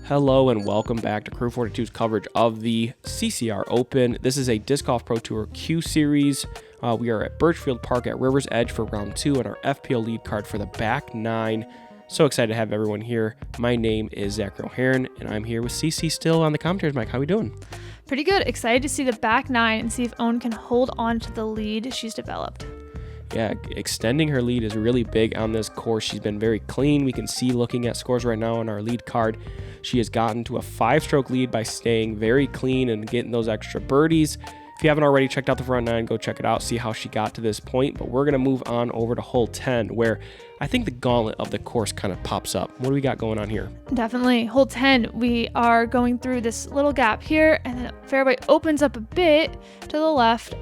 Hello and welcome back to Crew 42's coverage of the CCR Open. This is a Disc Golf Pro Tour Q Series. We are at Burchfield Park at River's Edge for round 2 and our FPO lead card for the back 9. So excited to have everyone here. My name is Zachary and I'm here with Ceci still on the commentaries mic. How are we doing? Pretty good. Excited to see the back 9 and see if Ohn can hold on to the lead she's developed. Yeah, extending her lead is really big on this course. She's been very clean. We can see looking at scores right now on our lead card. She has gotten to a 5-stroke lead by staying very clean and getting those extra birdies. If you haven't already checked out the front 9, go check it out, see how she got to this point. But we're going to move on over to hole 10, where I think the gauntlet of the course kind of pops up. What do we got going on here? Definitely. Hole 10, we are going through this little gap here, and then fairway opens up a bit to the left.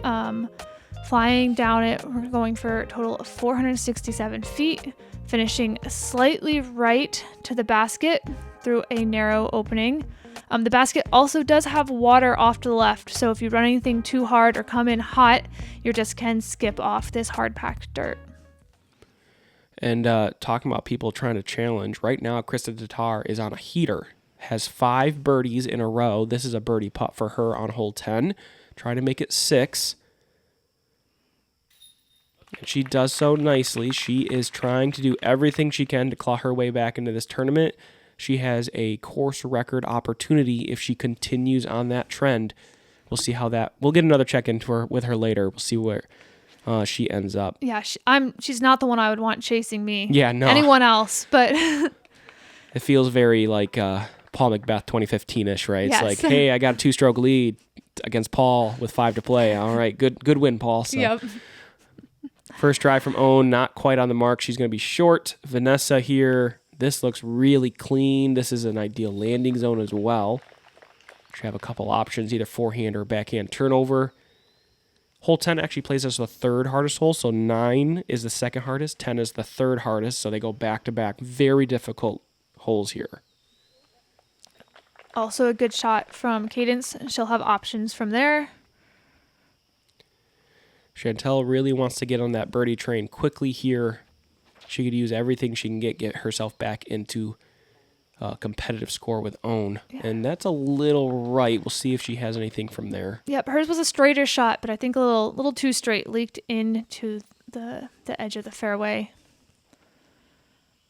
Flying down it, we're going for a total of 467 feet, finishing slightly right to the basket through a narrow opening. The basket also does have water off to the left, so if you run anything too hard or come in hot, your disc can skip off this hard-packed dirt. And talking about people trying to challenge, right now Krista Tatar is on a heater, has 5 birdies in a row. This is a birdie putt for her on hole 10, trying to make it 6. And she does so nicely. She is trying to do everything she can to claw her way back into this tournament. She has a course record opportunity if she continues on that trend. We'll see how that... We'll get another check-in with her later. We'll see where she ends up. Yeah, she's not the one I would want chasing me. Yeah, no. Anyone else, but... It feels very like Paul Macbeth 2015-ish, right? Yes. It's like, hey, I got a 2-stroke lead against Paul with 5 to play. All right, good win, Paul. So. Yep. First drive from Ohn, not quite on the mark. She's going to be short. Vanessa here. This looks really clean. This is an ideal landing zone as well. She have a couple options, either forehand or backhand turnover. Hole 10 actually plays as the 3rd hardest hole, so 9 is the 2nd hardest, 10 is the 3rd hardest, so they go back-to-back. Very difficult holes here. Also a good shot from Cadence. She'll have options from there. Chantel really wants to get on that birdie train quickly here. She could use everything she can get herself back into a competitive score with Ohn. Yeah. And that's a little right. We'll see if she has anything from there. Yep, hers was a straighter shot, but I think a little too straight, leaked into the edge of the fairway.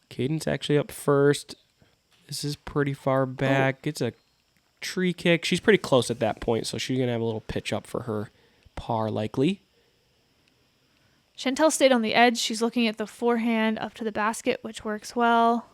Cadence actually up first. This is pretty far back. Oh. It's a tree kick. She's pretty close at that point, so she's going to have a little pitch up for her par likely. Chantel stayed on the edge. She's looking at the forehand up to the basket, which works well.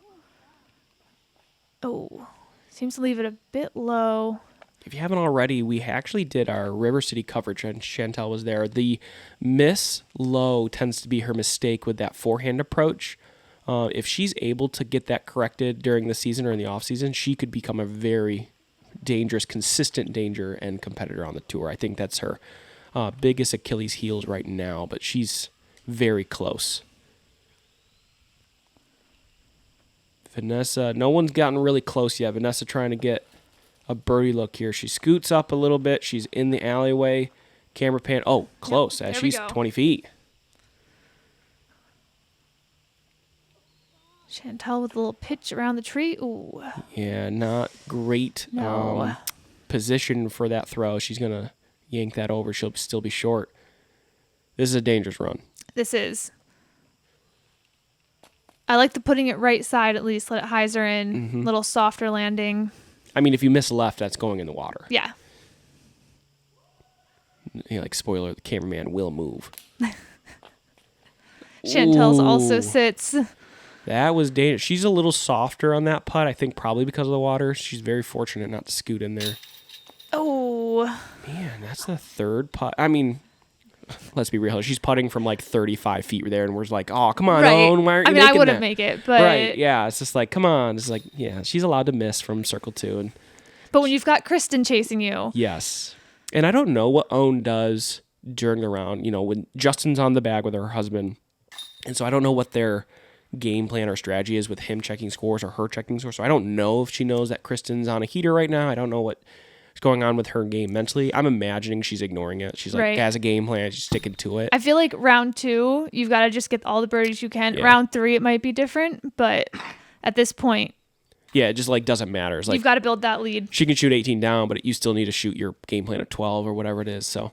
Oh, seems to leave it a bit low. If you haven't already, we actually did our River City coverage, and Chantel was there. The miss low tends to be her mistake with that forehand approach. If she's able to get that corrected during the season or in the offseason, she could become a very dangerous, consistent danger and competitor on the tour. I think that's her biggest Achilles heels right now, but she's very close. Vanessa, no one's gotten really close yet. Vanessa trying to get a birdie look here. She scoots up a little bit. She's in the alleyway. Camera pan. Oh, close. Yep, She's 20 feet. Chantel with a little pitch around the tree. Ooh. Yeah, not great position for that throw. She's going to yank that over. She'll still be short. This is a dangerous run. This is. I like the putting it right side at least. Let it hyzer in. Mm-hmm. Little softer landing. I mean, if you miss left, that's going in the water. Yeah. You know, like spoiler, the cameraman will move. Chantel's also sits. That was dangerous. She's a little softer on that putt, I think probably because of the water. She's very fortunate not to scoot in there. Oh. Man, that's the 3rd putt. I mean, let's be real. She's putting from like 35 feet there, and we're just like, oh, come on, right. Ohn, why aren't you making that? I wouldn't make it, but... Right, yeah. It's just like, come on. It's like, yeah, she's allowed to miss from circle 2. But when you've got Kristen chasing you... Yes. And I don't know what Ohn does during the round, you know, when Justin's on the bag with her husband. And so I don't know what their game plan or strategy is with him checking scores or her checking scores. So I don't know if she knows that Kristen's on a heater right now. I don't know what is going on with her game mentally. I'm imagining she's ignoring it. She's like, right. Has a game plan. She's sticking to it. I feel like round 2, you've got to just get all the birdies you can. Yeah. Round 3, it might be different. But at this point, Yeah, it just like doesn't matter. It's like You've got to build that lead. she can shoot 18 down, but you still need to shoot your game plan of 12 or whatever it is. So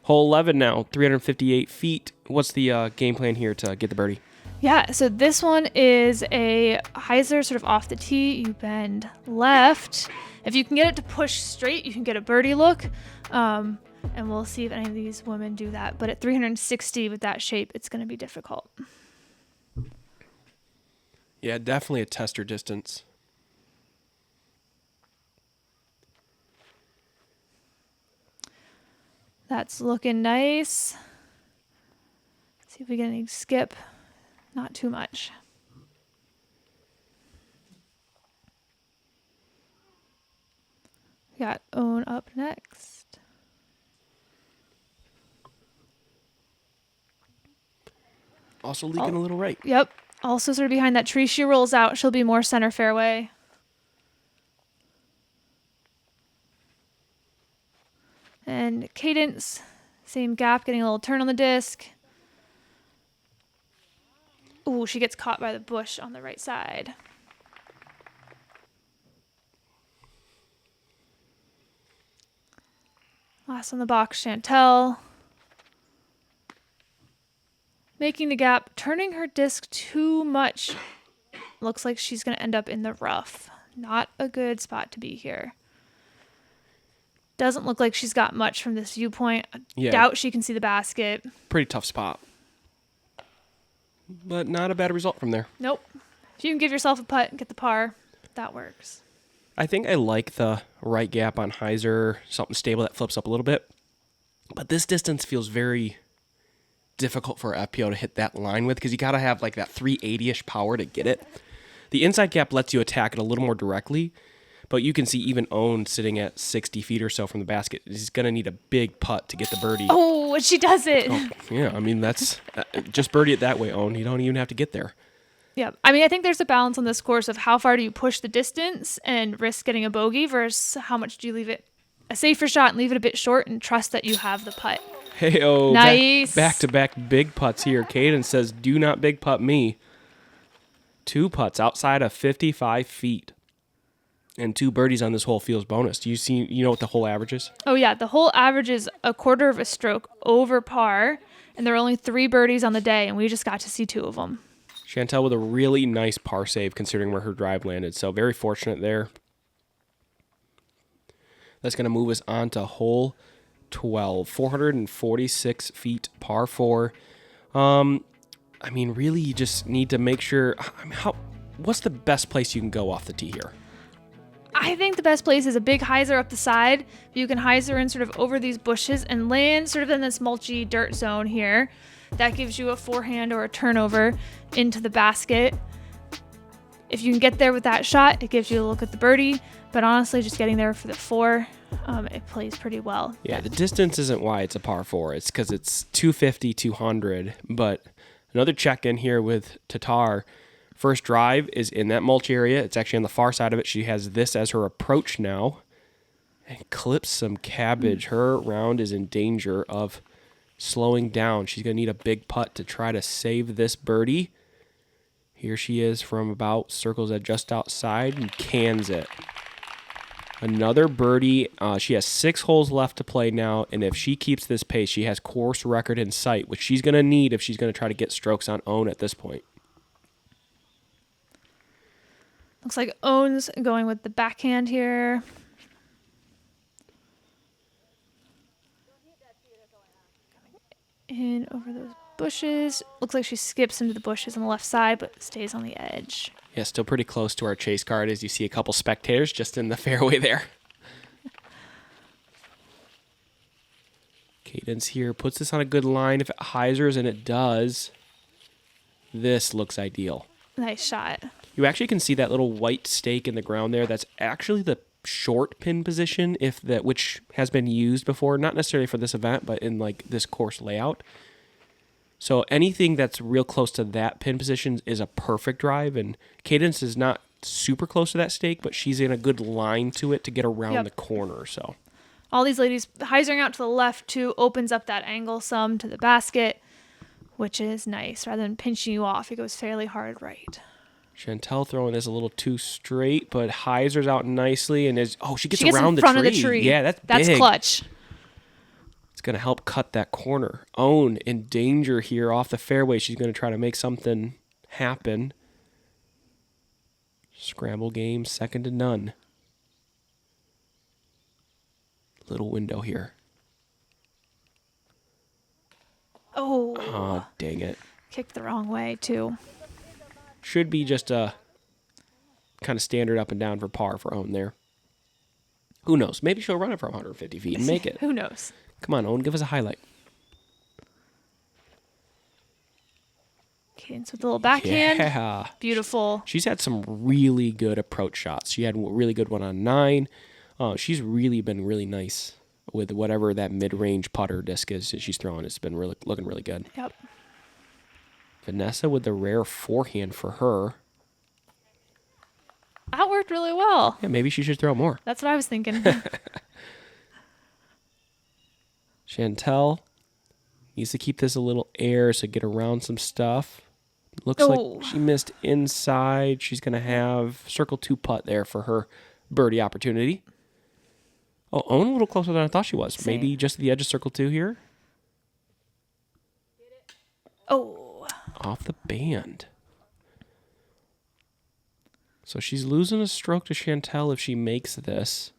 hole 11 now, 358 feet. What's the game plan here to get the birdie? Yeah, so this one is a hyzer sort of off the tee. You bend left. If you can get it to push straight, you can get a birdie look. And we'll see if any of these women do that. But at 360 with that shape, it's going to be difficult. Yeah, definitely a tester distance. That's looking nice. See if we get any skip. Not too much. We got Ohn up next. Also leaking a little right. Yep. Also sort of behind that tree. She rolls out. She'll be more center fairway. And Cadence, same gap, getting a little turn on the disc. Ooh, she gets caught by the bush on the right side. Last on the box, Chantel. Making the gap, turning her disc too much. Looks like she's going to end up in the rough. Not a good spot to be here. Doesn't look like she's got much from this viewpoint. I doubt she can see the basket. Pretty tough spot. But not a bad result from there. Nope. If you can give yourself a putt and get the par, that works. I think I like the right gap on hyzer, something stable that flips up a little bit. But this distance feels very difficult for FPO to hit that line with because you got to have like that 380-ish power to get it. The inside gap lets you attack it a little more directly, but you can see even Ohn sitting at 60 feet or so from the basket. He's going to need a big putt to get the birdie. Oh, she does it. Oh, yeah, I mean, that's just birdie it that way, Ohn. You don't even have to get there. Yeah. I mean, I think there's a balance on this course of how far do you push the distance and risk getting a bogey versus how much do you leave it a safer shot and leave it a bit short and trust that you have the putt. Hey-oh. Nice. Back-to-back big putts here. Cadence says, do not big putt me. 2 putts outside of 55 feet. And 2 birdies on this hole feels bonus. Do you know what the whole average is? Oh, yeah. The whole average is a quarter of a stroke over par, and there are only 3 birdies on the day, and we just got to see 2 of them. Chantel with a really nice par save considering where her drive landed. So very fortunate there. That's going to move us on to hole 12. 446 feet, par 4. I mean, really, you just need to make sure. What's the best place you can go off the tee here? I think the best place is a big hyzer up the side. You can hyzer in sort of over these bushes and land sort of in this mulchy dirt zone here. That gives you a forehand or a turnover into the basket. If you can get there with that shot, it gives you a look at the birdie. But honestly, just getting there for the 4, it plays pretty well. Yeah, the distance isn't why it's a par 4. It's because it's 250, 200. But another check in here with Tatar. First drive is in that mulch area. It's actually on the far side of it. She has this as her approach now. And clips some cabbage. Her round is in danger of slowing down. She's going to need a big putt to try to save this birdie. Here she is from about, circles that just outside and cans it. Another birdie. She has 6 holes left to play now, and if she keeps this pace, she has course record in sight, which she's going to need if she's going to try to get strokes on Ohn at this point. Looks like Ohn's going with the backhand here. In over those bushes. Looks like she skips into the bushes on the left side, but stays on the edge. Yeah, still pretty close to our chase card as you see a couple spectators just in the fairway there. Cadence here puts this on a good line. If it hyzers, and it does, this looks ideal. Nice shot. You actually can see that little white stake in the ground there. That's actually the short pin position, which has been used before, not necessarily for this event, but in like this course layout. So anything that's real close to that pin position is a perfect drive, and Cadence is not super close to that stake, but she's in a good line to it to get around the corner. So all these ladies hyzering out to the left too opens up that angle some to the basket, which is nice. Rather than pinching you off, it goes fairly hard right. Chantel throwing this a little too straight, but Heiser's out nicely, and she gets in around front the tree. of the tree. Yeah, that's big. Clutch. It's going to help cut that corner. Ohn in danger here off the fairway. She's going to try to make something happen. Scramble game, second to none. Little window here. Oh, dang it. Kicked the wrong way, too. Should be just a kind of standard up and down for par for Ohn there. Who knows? Maybe she'll run it from 150 feet and make it. Who knows? Come on, Ohn, give us a highlight. Cadence with a little backhand. Yeah. Beautiful. She's had some really good approach shots. She had a really good one on 9. She's really been really nice with whatever that mid-range putter disc is that she's throwing. It's been really looking really good. Yep. Vanessa with the rare forehand for her. That worked really well. Yeah, maybe she should throw more. That's what I was thinking. Chantel needs to keep this a little air so get around some stuff. Looks like she missed inside. She's going to have circle 2 putt there for her birdie opportunity. Oh, Ohn a little closer than I thought she was. Same. Maybe just at the edge of circle 2 here. Oh. Off the band. So she's losing a stroke to Chantel if she makes this.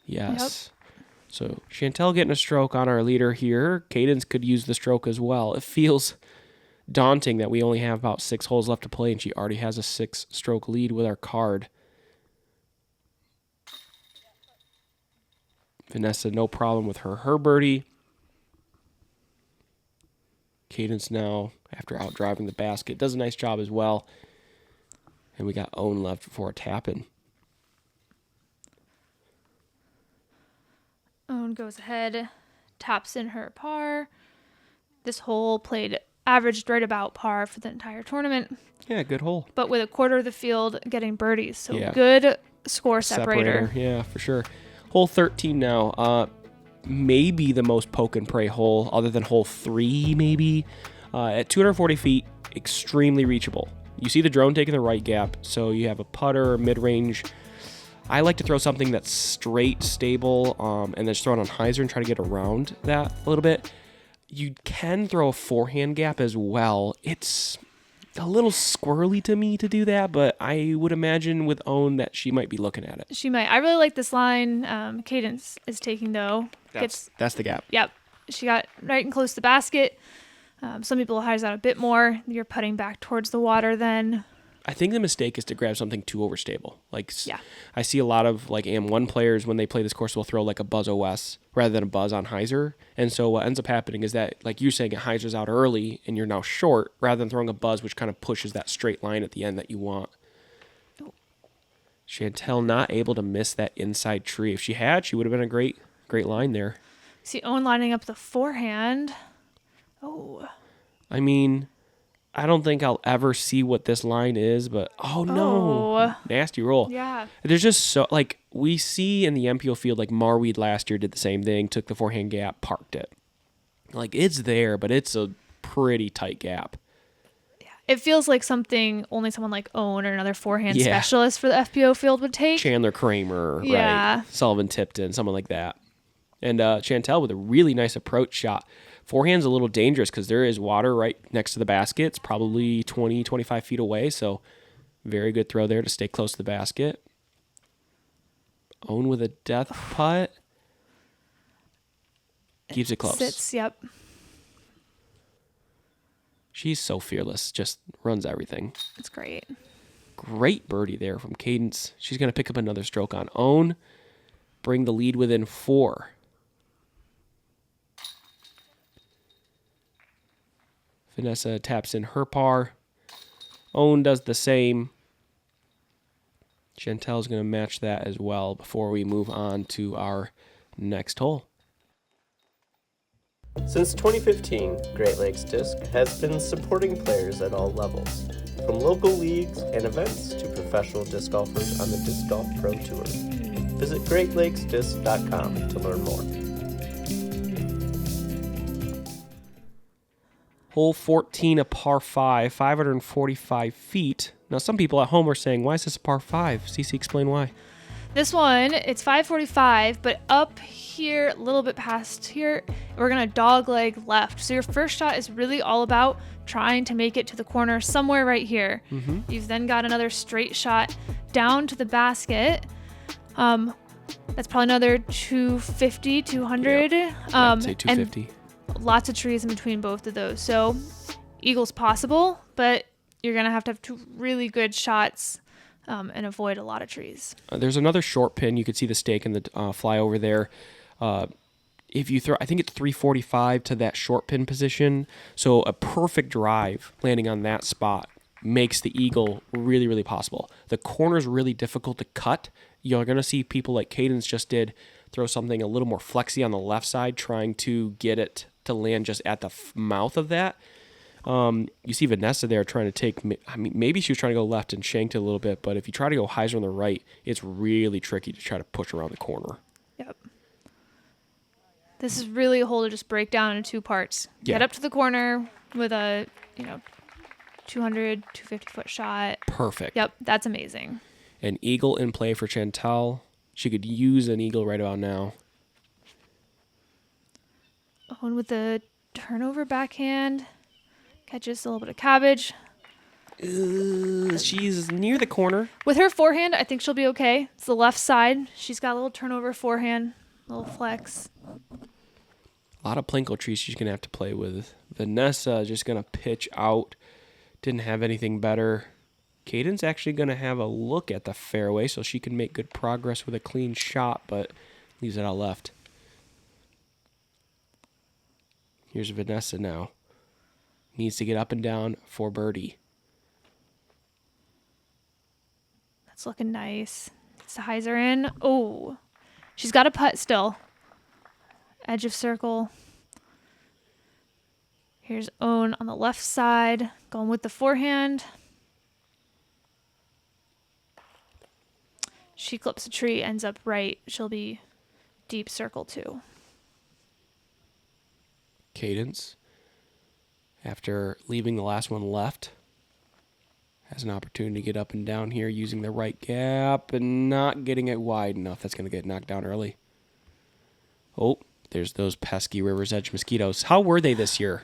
Yes. Yep. So Chantel getting a stroke on our leader here. Cadence could use the stroke as well. It feels daunting that we only have about 6 holes left to play and she already has a 6-stroke lead with our card. Vanessa, no problem with her birdie. Cadence now, after out driving the basket, does a nice job as well. And we got Ohn left for a tap-in. Ohn goes ahead, taps in her par. This hole averaged right about par for the entire tournament. Yeah, good hole. But with a quarter of the field getting birdies. So yeah. Good score separator. Yeah, for sure. Hole 13 now. Maybe the most poke and pray hole other than hole 3 maybe. At 240 feet, extremely reachable. You see the drone taking the right gap, so you have a putter, mid-range. I like to throw something that's straight, stable, and then just throw it on Heiser and try to get around that a little bit. You can throw a forehand gap as well. It's a little squirrely to me to do that, but I would imagine with Ohn that she might be looking at it. She might. I really like this line Cadence is taking, though. That's the gap. Yep. She got right and close to the basket. Some people Heiser out a bit more. You're putting back towards the water then. I think the mistake is to grab something too overstable. Yeah. I see a lot of AM1 players when they play this course will throw like a Buzz OS rather than a Buzz on Heiser. And so what ends up happening is that, like you're saying, Heiser's out early and you're now short rather than throwing a Buzz, which kind of pushes that straight line at the end that you want. Chantel not able to miss that inside tree. If she had, she would have been a great line there. See Ohn lining up the forehand. Oh. I mean, I don't think I'll ever see what this line is, but no. Nasty roll. Yeah. There's just so, we see in the MPO field, Marweed last year did the same thing, took the forehand gap, parked it. It's there, but it's a pretty tight gap. Yeah. It feels like something only someone like Ohn or another forehand specialist for the FPO field would take. Chandler Kramer, right? Sullivan Tipton, someone like that. And Chantel with a really nice approach shot. Forehand's a little dangerous because there is water right next to the basket. It's probably 20, 25 feet away, so very good throw there to stay close to the basket. Ohn with a death putt. Keeps it close. Sits, yep. She's so fearless, just runs everything. It's great. Great birdie there from Cadence. She's going to pick up another stroke on Ohn. Bring the lead within 4. Vanessa taps in her par. Ohn does the same. Chantel's going to match that as well before we move on to our next hole. Since 2015, Great Lakes Disc has been supporting players at all levels, from local leagues and events to professional disc golfers on the Disc Golf Pro Tour. Visit GreatLakesDisc.com to learn more. Hole 14, a par 5, 545 feet. Now, some people at home are saying, why is this a par 5? Ceci, explain why. This one, it's 545, but up here, a little bit past here, we're going to dog leg left. So your first shot is really all about trying to make it to the corner somewhere right here. You've then got another straight shot down to the basket. That's probably another 250, 200. I'd say 250. And lots of trees in between both of those. So eagle's possible, but you're going to have two really good shots and avoid a lot of trees. There's another short pin. You could see the stake in the flyover there. If you throw, I think it's 345 to that short pin position. So a perfect drive landing on that spot makes the eagle really, really possible. The corner's really difficult to cut. You're going to see people like Cadence just did throw something a little more flexy on the left side, trying to get it to land just at the mouth of that. You see Vanessa there trying to take, I mean, maybe she was trying to go left and shanked it a little bit, but if you try to go hyzer on the right, it's really tricky to try to push around the corner. Yep. This is really a hole to just break down into 2 parts. Yeah. Get up to the corner with a, 200, 250 foot shot. Perfect. Yep, that's amazing. An eagle in play for Chantel. She could use an eagle right about now. Ohn with the turnover backhand. Catches a little bit of cabbage. She's near the corner. With her forehand, I think she'll be okay. It's the left side. She's got a little turnover forehand, a little flex. A lot of plinko trees she's going to have to play with. Vanessa just going to pitch out. Didn't have anything better. Cadence actually going to have a look at the fairway so she can make good progress with a clean shot, but leaves it out left. Here's Vanessa now. Needs to get up and down for birdie. That's looking nice. It's the hyzer in. Oh, she's got a putt still. Edge of circle. Here's Ohn on the left side, going with the forehand. She clips a tree, ends up right. She'll be deep circle 2. Cadence, after leaving the last one left, has an opportunity to get up and down here using the right gap and not getting it wide enough. That's going to get knocked down early. Oh, there's those pesky River's Edge mosquitoes. How were they this year?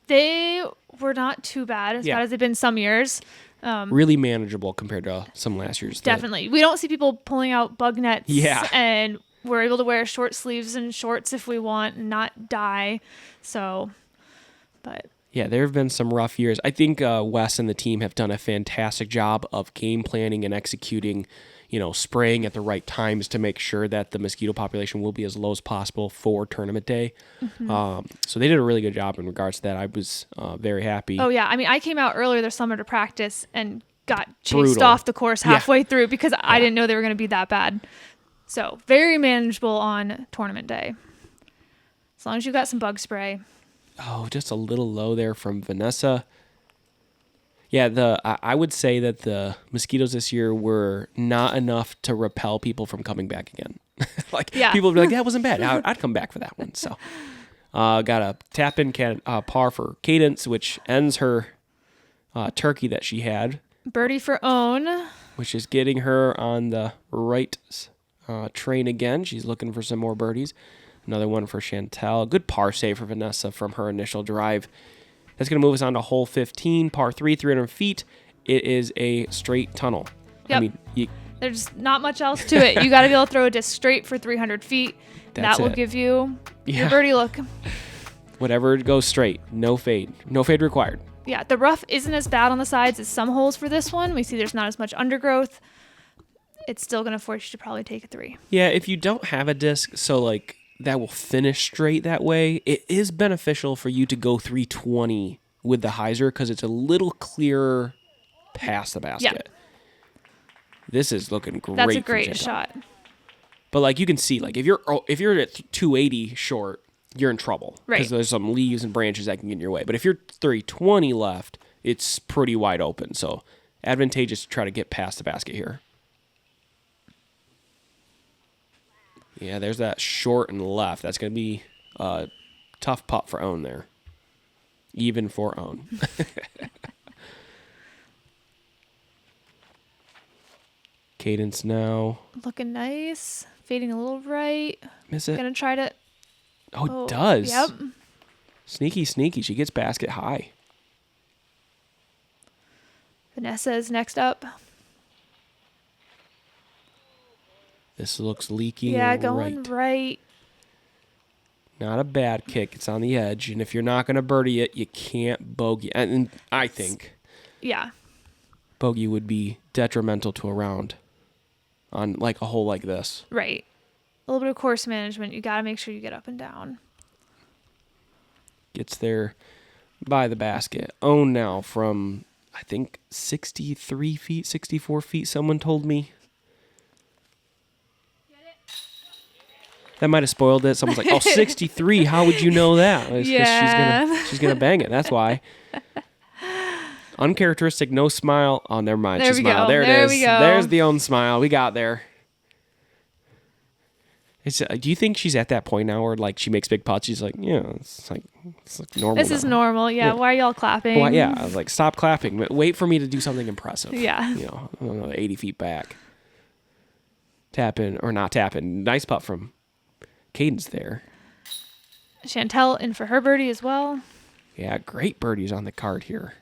They were not too bad, as bad as they've been some years. Really manageable compared to some last year's. Definitely. We don't see people pulling out bug nets. Yeah. And we're able to wear short sleeves and shorts if we want and not die. So, but. Yeah, there have been some rough years. I think Wes and the team have done a fantastic job of game planning and executing, spraying at the right times to make sure that the mosquito population will be as low as possible for tournament day. Mm-hmm. So they did a really good job in regards to that. I was very happy. Oh, yeah. I mean, I came out earlier this summer to practice and got chased Brutal. off the course halfway through because I didn't know they were going to be that bad. So very manageable on tournament day. As long as you've got some bug spray. Oh, just a little low there from Vanessa. Yeah, I would say that the mosquitoes this year were not enough to repel people from coming back again. People would be like, that wasn't bad. I'd come back for that one. So got a tap-in par for Cadence, which ends her turkey that she had. Birdie for Ohn. Which is getting her on the right train again. She's looking for some more birdies. Another one for Chantel. Good par save for Vanessa from her initial drive. That's going to move us on to hole 15, par 3, 300 feet. It is a straight tunnel. Yep. I mean, there's not much else to it. You got to be able to throw a disc straight for 300 feet. That will give you your birdie look. Whatever goes straight. No fade. No fade required. Yeah, the rough isn't as bad on the sides as some holes for this one. We see there's not as much undergrowth. It's still going to force you to probably take a 3. Yeah, if you don't have a disc, that will finish straight that way, it is beneficial for you to go 320 with the hyzer because it's a little clearer past the basket. Yeah. This is looking great. That's a great shot. But you can see, if you're at 280 short, you're in trouble because there's some leaves and branches that can get in your way. But if you're 320 left, it's pretty wide open. So advantageous to try to get past the basket here. Yeah, there's that short and left. That's going to be a tough putt for Ohn there. Even for Ohn. Cadence now. Looking nice. Fading a little right. Miss it? Gonna try to... Oh, it does. Yep. Sneaky, sneaky. She gets basket high. Vanessa is next up. This looks leaky. Yeah, going right. Not a bad kick. It's on the edge. And if you're not going to birdie it, you can't bogey. And I think bogey would be detrimental to a round on like a hole like this. Right. A little bit of course management. You got to make sure you get up and down. Gets there by the basket. Ohn now from, I think, 63 feet, 64 feet, someone told me. That might have spoiled it. Someone's like, oh, 63. How would you know that? It's 'cause she's gonna bang it. That's why. Uncharacteristic, no smile. Oh, never mind. There She we smiled. go. There it There is. we go. There's the Ohn smile. We got there. Do you think she's at that point now where like she makes big putts? She's like, yeah, it's like normal. This is normal. Yeah. Why are y'all clapping? Well, yeah, I was like, stop clapping. But wait for me to do something impressive. Yeah. You know, I don't know, 80 feet back. Tapping or not tapping. Nice putt from Cadence there. Chantel in for her birdie as well. Yeah, great birdies on the card here.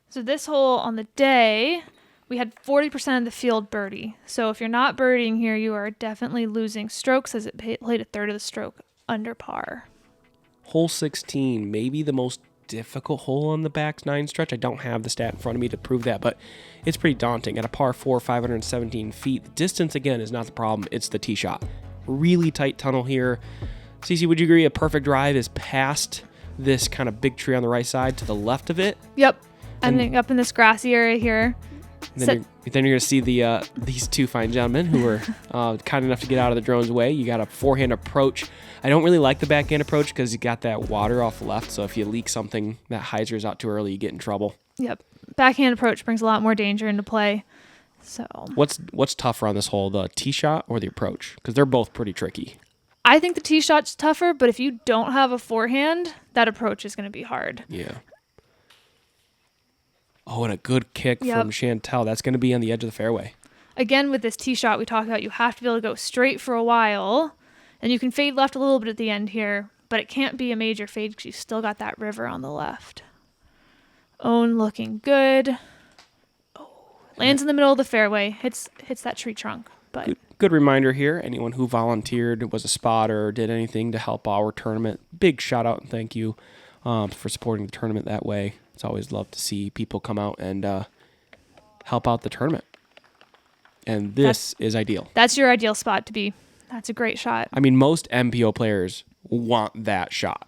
So this hole on the day, we had 40% of the field birdie. So if you're not birdieing here, you are definitely losing strokes as it played a third of the stroke under par. Hole 16, maybe the most difficult hole on the back nine stretch. I don't have the stat in front of me to prove that, but it's pretty daunting. At a par 4, 517 feet. The distance, again, is not the problem. It's the tee shot. Really tight tunnel here. Ceci, would you agree a perfect drive is past this kind of big tree on the right side to the left of it? Yep. Ending up in this grassy area here. Then you're going to see these two fine gentlemen who were kind enough to get out of the drone's way. You got a forehand approach. I don't really like the backhand approach because you got that water off left. So if you leak something that hyzer's out too early, you get in trouble. Yep. Backhand approach brings a lot more danger into play. So what's tougher on this hole, the tee shot or the approach? Because they're both pretty tricky. I think the tee shot's tougher, but if you don't have a forehand, that approach is going to be hard. Yeah. Oh, and a good kick from Chantel. That's going to be on the edge of the fairway. Again, with this tee shot we talked about, you have to be able to go straight for a while, and you can fade left a little bit at the end here, but it can't be a major fade because you still got that river on the left. Ohn looking good. Oh, lands in the middle of the fairway. Hits that tree trunk. But good reminder here. Anyone who volunteered, was a spotter, did anything to help our tournament, big shout out and thank you for supporting the tournament that way. It's always love to see people come out and help out the tournament. And this is ideal. That's your ideal spot to be. That's a great shot. I mean, most MPO players want that shot.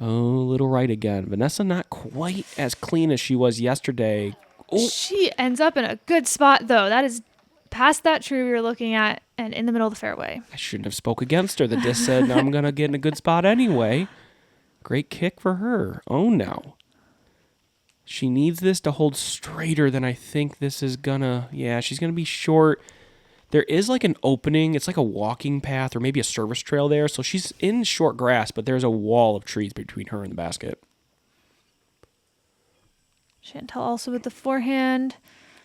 Oh, little right again. Vanessa not quite as clean as she was yesterday. Ooh. She ends up in a good spot, though. That is past that tree we were looking at and in the middle of the fairway. I shouldn't have spoke against her. The disc said, no, I'm going to get in a good spot anyway. Great kick for her. Oh, no. She needs this to hold straighter than I think this is going to. Yeah, she's going to be short. There is like an opening. It's like a walking path or maybe a service trail there. So she's in short grass, but there's a wall of trees between her and the basket. Chantel also with the forehand.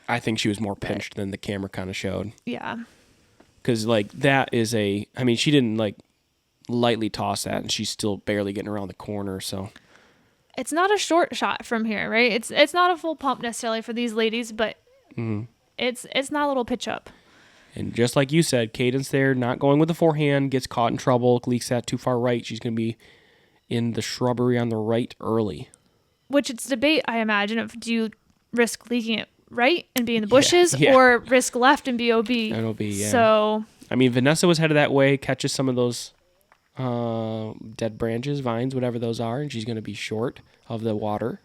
I think she was more pinched than the camera kind of showed. Yeah. Because, like, that is I mean, she didn't, like, lightly toss that, and she's still barely getting around the corner, so. It's not a short shot from here, right? It's not a full pump necessarily for these ladies, but it's not a little pitch up. And just like you said, Cadence there, not going with the forehand, gets caught in trouble, leaks that too far right. She's going to be in the shrubbery on the right early. Which it's debate, I imagine, of do you risk leaking it right and be in the bushes Yeah. or risk left and be OB? And OB, yeah. So, I mean, Vanessa was headed that way, catches some of those dead branches, vines, whatever those are, and she's going to be short of the water.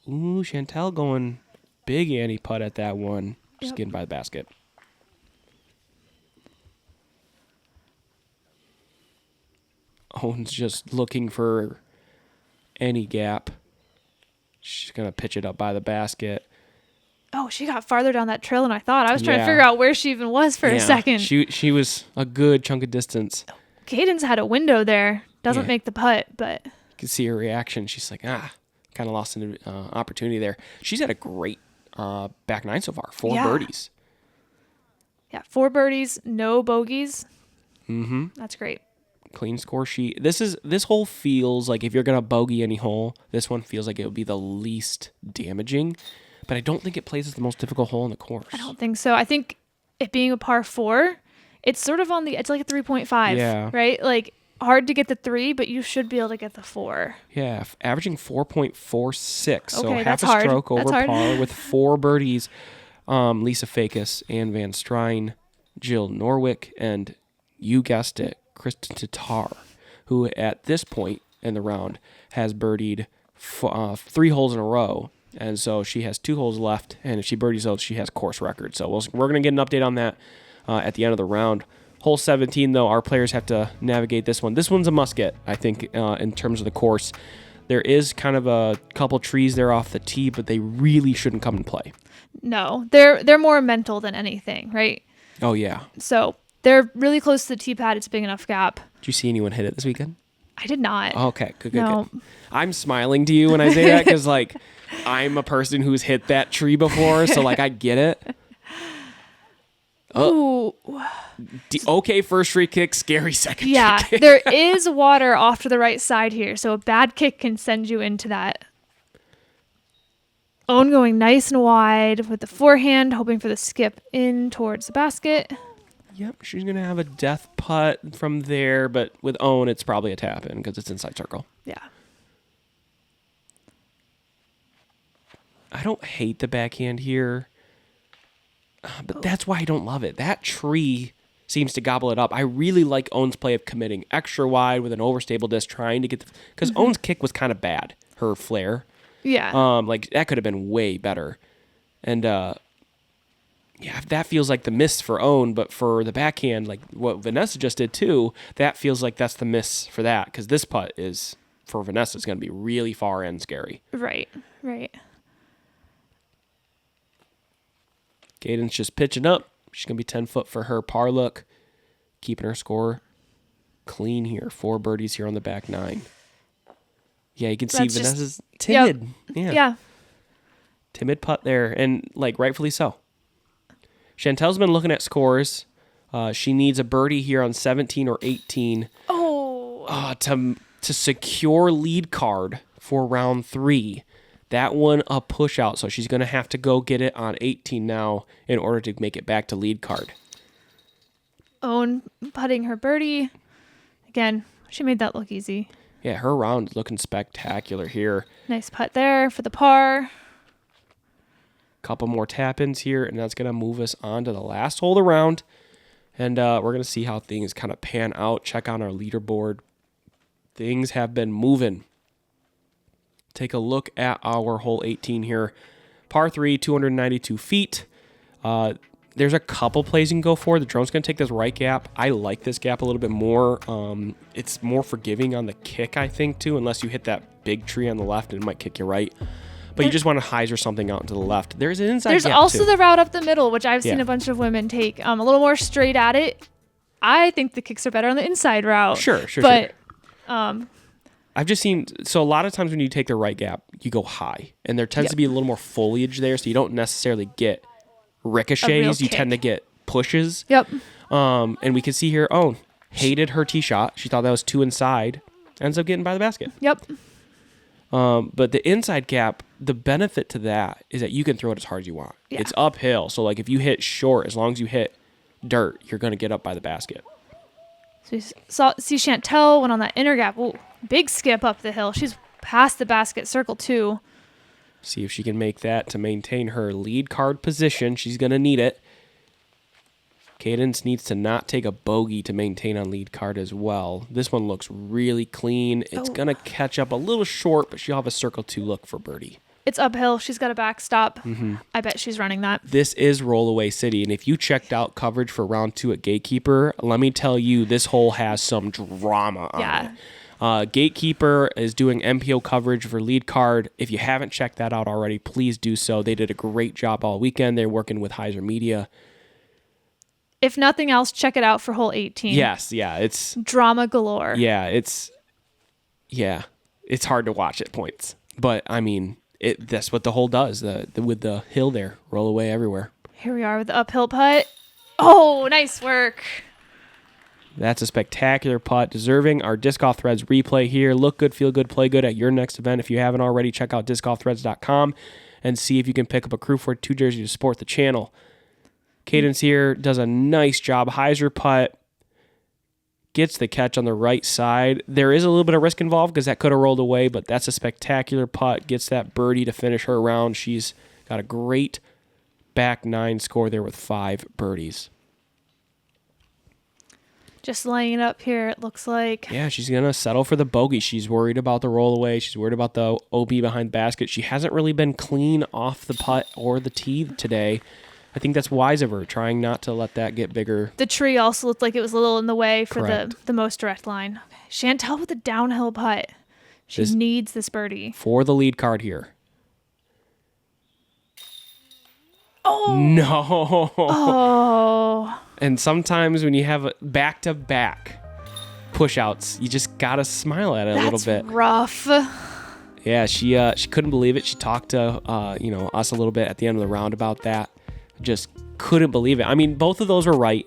Ooh, Chantel going big Annie putt at that one. Just getting by the basket. Owen's just looking for any gap. She's going to pitch it up by the basket. Oh, she got farther down that trail than I thought. I was trying to Yeah. figure out where she even was for a second. She was a good chunk of distance. Cadence had a window there. Doesn't Yeah. make the putt, but You can see her reaction. She's like, kind of lost an opportunity there. She's had a great back nine so far. 4 birdies. yeah, 4 birdies, no bogeys. Mm-hmm. That's great. Clean score sheet. This hole feels like if you're gonna bogey any hole, this one feels like it would be the least damaging. But I don't think it plays as the most difficult hole in the course. I don't think so. I think it being a par 4, it's sort of it's like a 3.5. Yeah. Right? Like hard to get the 3, but you should be able to get the 4. Yeah, averaging 4.46, so Okay, half that's a hard. stroke That's over hard. par with 4 birdies. Lisa Fakis, Ann Van Strijn, Jill Norwick, and you guessed it, Kristen Tatar, who at this point in the round has birdied 3 holes in a row. And so she has 2 holes left, and if she birdies those, she has course record. So we're going to get an update on that at the end of the round. Hole 17, though, our players have to navigate this one. This one's a must-get, I think, in terms of the course. There is kind of a couple trees there off the tee, but they really shouldn't come and play. No, they're more mental than anything, right? Oh, yeah. So they're really close to the tee pad. It's a big enough gap. Did you see anyone hit it this weekend? I did not. Oh, okay, good. No. I'm smiling to you when I say that because, like, I'm a person who's hit that tree before, so, like, I get it. Ooh. Okay, first free kick, scary second Yeah, free kick. there is water off to the right side here, so a bad kick can send you into that. Ohn going nice and wide with the forehand, hoping for the skip in towards the basket. Yep, she's going to have a death putt from there, but with Ohn, it's probably a tap in because it's inside circle. Yeah. I don't hate the backhand here, but that's why I don't love it. That tree seems to gobble it up. I really like Ohn's play of committing extra wide with an overstable disc, trying to get because Ohn's kick was kind of bad, her flare. Yeah. Like that could have been way better. And yeah, that feels like the miss for Ohn, but for the backhand, like what Vanessa just did too, that feels like that's the miss for that because this putt is for Vanessa is going to be really far and scary. Right. Cadence just pitching up. She's going to be 10 foot for her par look, keeping her score clean here. 4 birdies here on the back 9. Yeah, you can see That's just- Vanessa's timid. Yep. Yeah. Timid putt there, and like rightfully so. Chantel's been looking at scores. She needs a birdie here on 17 or 18 to secure lead card for round 3. That one a push out, so she's going to have to go get it on 18 now in order to make it back to lead card. Ohn putting her birdie. Again, she made that look easy. Yeah, her round is looking spectacular here. Nice putt there for the par. Couple more tap-ins here, and that's going to move us on to the last hole of the round. And we're going to see how things kind of pan out. Check on our leaderboard. Things have been moving. Take a look at our hole 18 here. Par 3, 292 feet. There's a couple plays you can go for. The drone's going to take this right gap. I like this gap a little bit more. It's more forgiving on the kick, I think, too, unless you hit that big tree on the left and it might kick you right. But you just want to hyzer something out to the left. There's an inside There's gap, also too. the route up the middle, which I've seen Yeah. a bunch of women take a little more straight at it. I think the kicks are better on the inside route. Sure. But I've just seen, so a lot of times when you take the right gap, you go high. And there tends to be a little more foliage there, so you don't necessarily get ricochets. You kick. tend to get pushes. Yep. And we can see here, hated her tee shot. She thought that was too inside. Ends up getting by the basket. Yep. But the inside gap, the benefit to that is that you can throw it as hard as you want. Yeah. It's uphill. So, like, if you hit short, as long as you hit dirt, you're going to get up by the basket. So we see Chantel went on that inner gap. Ooh, big skip up the hill. She's past the basket, circle 2. See if she can make that to maintain her lead card position. She's going to need it. Cadence needs to not take a bogey to maintain on lead card as well. This one looks really clean. It's going to catch up a little short, but she'll have a circle 2 look for birdie. It's uphill. She's got a backstop. I bet she's running that. This is Rollaway City, and if you checked out coverage for round 2 at Gatekeeper, let me tell you, this hole has some drama on it. Gatekeeper is doing MPO coverage for lead card. If you haven't checked that out already, please do so. They did a great job all weekend. They're working with Heiser Media. If nothing else, check it out for hole 18. Yes, yeah, it's drama galore. Yeah, it's hard to watch at points, but I mean, that's what the hole does. With the hill there, roll away everywhere. Here we are with the uphill putt. Oh, nice work. That's a spectacular putt, deserving our Disc Golf Threads replay here. Look good, feel good, play good at your next event. If you haven't already, check out discgolfthreads.com and see if you can pick up a Crew 42 jersey to support the channel. Cadence here does a nice job. Heiser putt, gets the catch on the right side. There is a little bit of risk involved because that could have rolled away, but that's a spectacular putt. Gets that birdie to finish her round. She's got a great back 9 score there with 5 birdies. Just laying it up here, it looks like. Yeah, she's going to settle for the bogey. She's worried about the rollaway. She's worried about the OB behind basket. She hasn't really been clean off the putt or the tee today. I think that's wise of her, trying not to let that get bigger. The tree also looked like it was a little in the way for Correct. the most direct line. Okay. Chantel with the downhill putt. She needs this birdie. For the lead card here. Oh! No! Oh! And sometimes when you have back-to-back push-outs, you just got to smile at it a little bit. That's rough. Yeah, she couldn't believe it. She talked to us a little bit at the end of the round about that. Just couldn't believe it. I mean, both of those were right,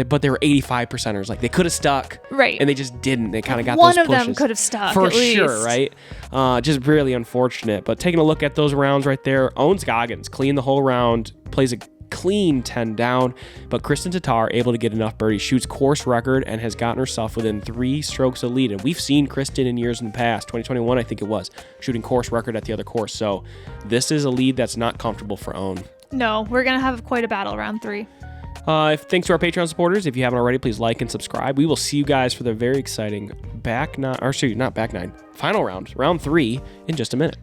but they were 85%ers. Like, they could have stuck. Right. And they just didn't. They kind of got One those of pushes. them could have stuck, For at sure, least. right? Just really unfortunate. But taking a look at those rounds right there, Ohn Scoggins clean the whole round, plays a clean 10 down, but Kristen Tatar able to get enough birdies, shoots course record, and has gotten herself within 3 strokes of lead. And we've seen Kristen in years in the past, 2021 I think it was, shooting course record at the other course. So this is a lead that's not comfortable for Ohn. No, we're going to have quite a battle round 3. Thanks to our Patreon supporters. If you haven't already, please like and subscribe. We will see you guys for the very exciting final round, round 3, in just a minute.